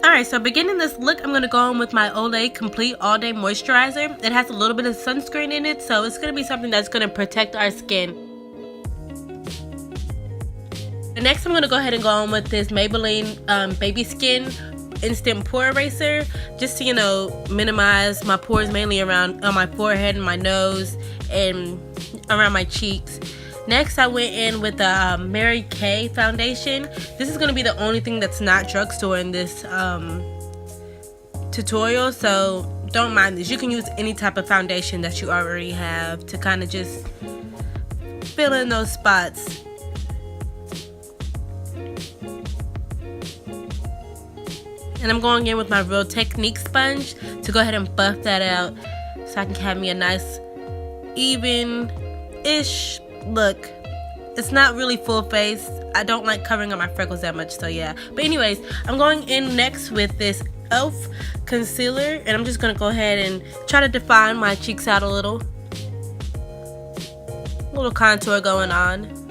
Alright, so beginning this look, I'm going to go in with my Olay Complete All Day Moisturizer. It has a little bit of sunscreen in it, so it's going to be something that's going to protect our skin. And next, I'm going to go ahead and go in with this Maybelline Baby Skin Instant Pore Eraser, just to, you know, minimize my pores, mainly around on my forehead and my nose and around my cheeks. Next, I went in with the Mary Kay foundation. This is going to be the only thing that's not drugstore in this tutorial, so don't mind this. You can use any type of foundation that you already have to kind of just fill in those spots. And I'm going in with my Real Technique sponge to go ahead and buff that out so I can have me a nice even-ish look. It's not really full face. I don't like covering up my freckles that much, so yeah. But anyways, I'm going in next with this e.l.f. concealer, and I'm just going to go ahead and try to define my cheeks out a little contour going on.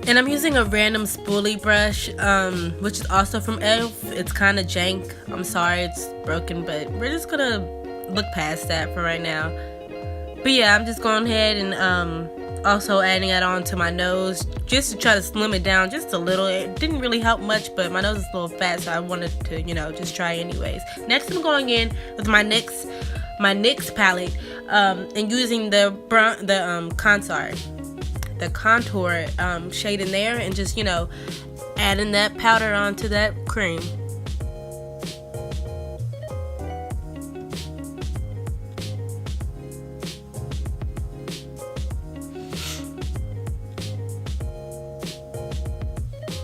And I'm using a random spoolie brush, which is also from e.l.f. It's kind of jank. I'm sorry it's broken, but we're just gonna look past that for right now. But yeah, I'm just going ahead and also adding it on to my nose just to try to slim it down just a little. It didn't really help much, but my nose is a little fat, so I wanted to, you know, just try anyways. Next, I'm going in with my NYX palette and using the contour shade in there, and just, you know, adding that powder onto that cream.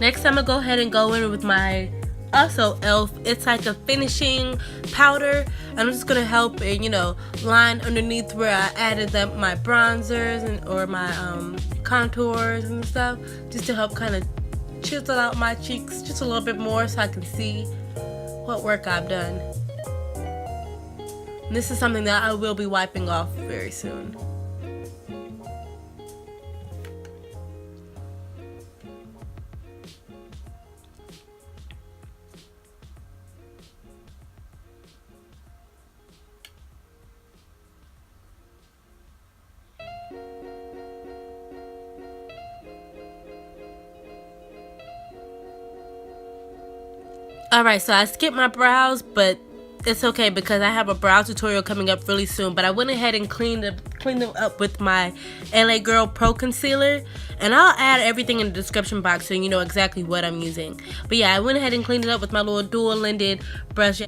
Next, I'm gonna go ahead and go in with my also e.l.f. It's like a finishing powder, and I'm just gonna help it, you know, line underneath where I added my bronzers or my contours and stuff, just to help kind of chisel out my cheeks just a little bit more so I can see what work I've done. And this is something that I will be wiping off very soon. Alright, so I skipped my brows, but it's okay because I have a brow tutorial coming up really soon. But I went ahead and cleaned them up with my LA Girl Pro Concealer, and I'll add everything in the description box so you know exactly what I'm using. But yeah, I went ahead and cleaned it up with my little dual-ended brush.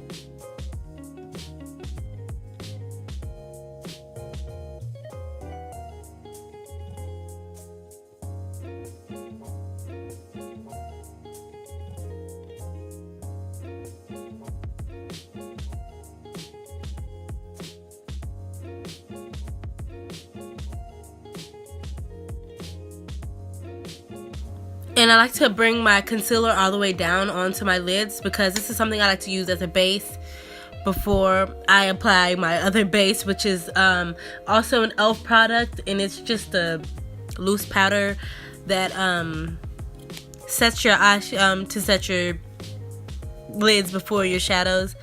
And I like to bring my concealer all the way down onto my lids because this is something I like to use as a base before I apply my other base, which is also an e.l.f. product, and it's just a loose powder that sets your to set your lids before your shadows.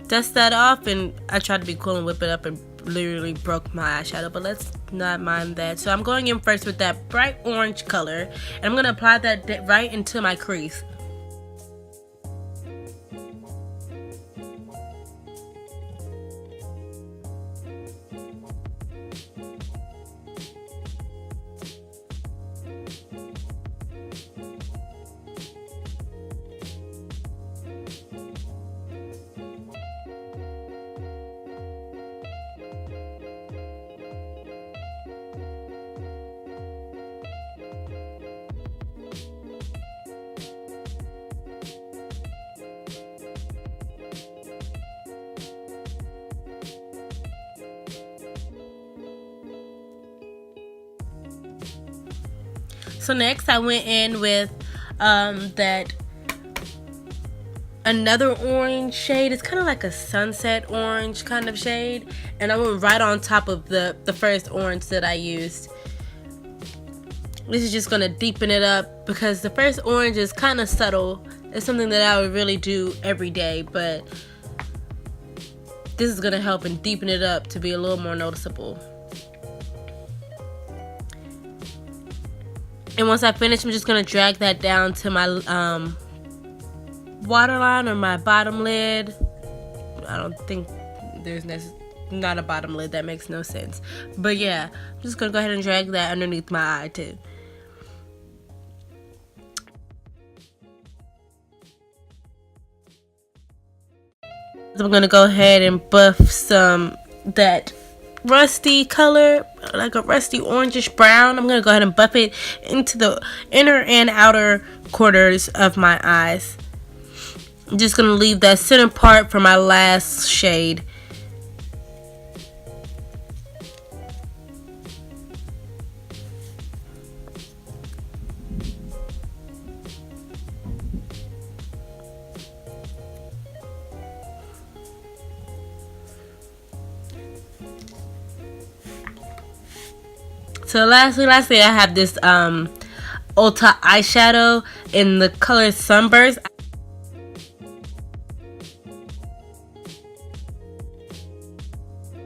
Dust that off, and I tried to be cool and whip it up and literally broke my eyeshadow, but let's not mind that. So I'm going in first with that bright orange color, and I'm going to apply that right into my crease. So next I went in with that another orange shade. It's kind of like a sunset orange kind of shade, and I went right on top of the first orange that I used. This is just gonna deepen it up because the first orange is kind of subtle. It's something that I would really do every day, but this is gonna help and deepen it up to be a little more noticeable. And once I finish, I'm just gonna drag that down to my waterline or my bottom lid. I don't think there's not a bottom lid. That makes no sense. But yeah, I'm just gonna go ahead and drag that underneath my eye too. So I'm gonna go ahead and buff some that rusty color, like a rusty orangish brown. I'm gonna go ahead and buff it into the inner and outer corners of my eyes. I'm just gonna leave that center part for my last shade. So lastly, I have this Ulta eyeshadow in the color Sunburst.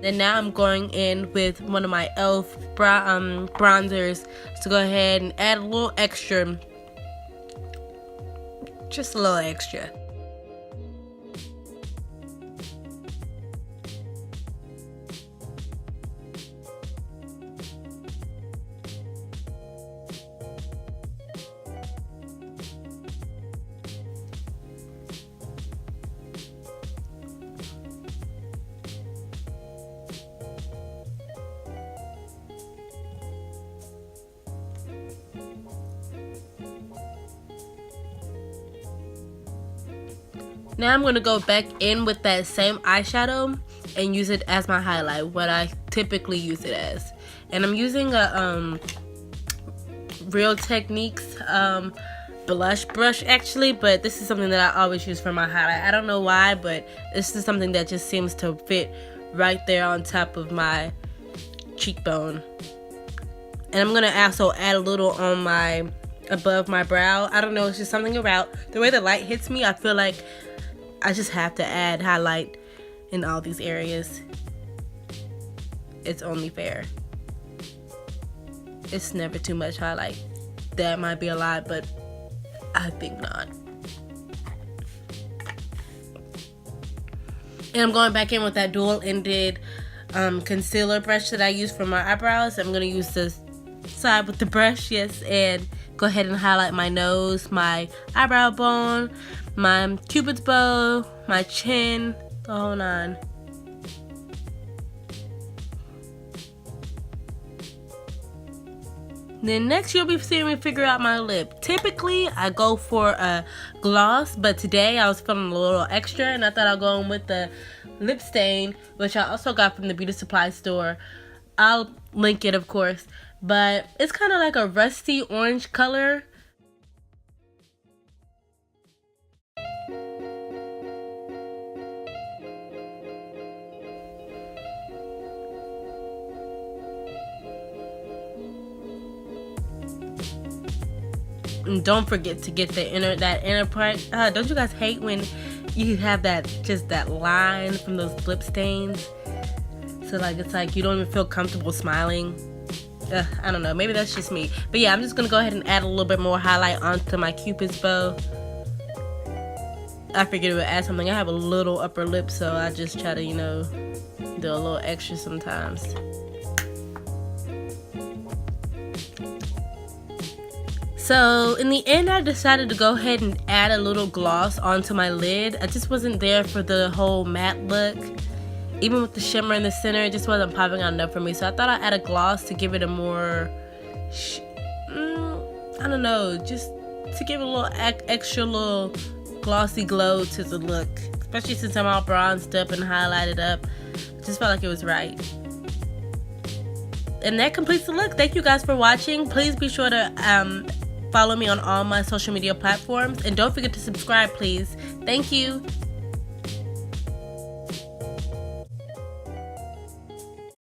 And now I'm going in with one of my e.l.f. bronzers to go ahead and add a little extra. Just a little extra. Now I'm going to go back in with that same eyeshadow and use it as my highlight, what I typically use it as. And I'm using a Real Techniques blush brush actually, but this is something that I always use for my highlight. I don't know why, but this is something that just seems to fit right there on top of my cheekbone. And I'm going to also add a little on my above my brow. I don't know, it's just something about the way the light hits me. I feel like I just have to add highlight in all these areas. It's only fair. It's never too much highlight. That might be a lot, but I think not. And I'm going back in with that dual-ended concealer brush that I use for my eyebrows. I'm going to use the side with the brush, yes, and go ahead and highlight my nose, my eyebrow bone, my cupid's bow, my chin, the whole nine. Then next you'll be seeing me figure out my lip. Typically I go for a gloss, but today I was feeling a little extra and I thought I'll go in with the lip stain, which I also got from the beauty supply store. I'll link it of course, but it's kind of like a rusty orange color. And don't forget to get that inner part. Don't you guys hate when you have that line from those lip stains? So like it's like you don't even feel comfortable smiling. I don't know, maybe that's just me. But yeah, I'm just gonna go ahead and add a little bit more highlight onto my cupid's bow. I figured it would add something. I have a little upper lip, so I just try to, you know, do a little extra sometimes. So in the end, I decided to go ahead and add a little gloss onto my lid. I just wasn't there for the whole matte look. Even with the shimmer in the center, it just wasn't popping out enough for me. So I thought I'd add a gloss to give it a more, I don't know, just to give it a little extra little glossy glow to the look. Especially since I'm all bronzed up and highlighted up. I just felt like it was right. And that completes the look. Thank you guys for watching. Please be sure to follow me on all my social media platforms. And don't forget to subscribe, please. Thank you.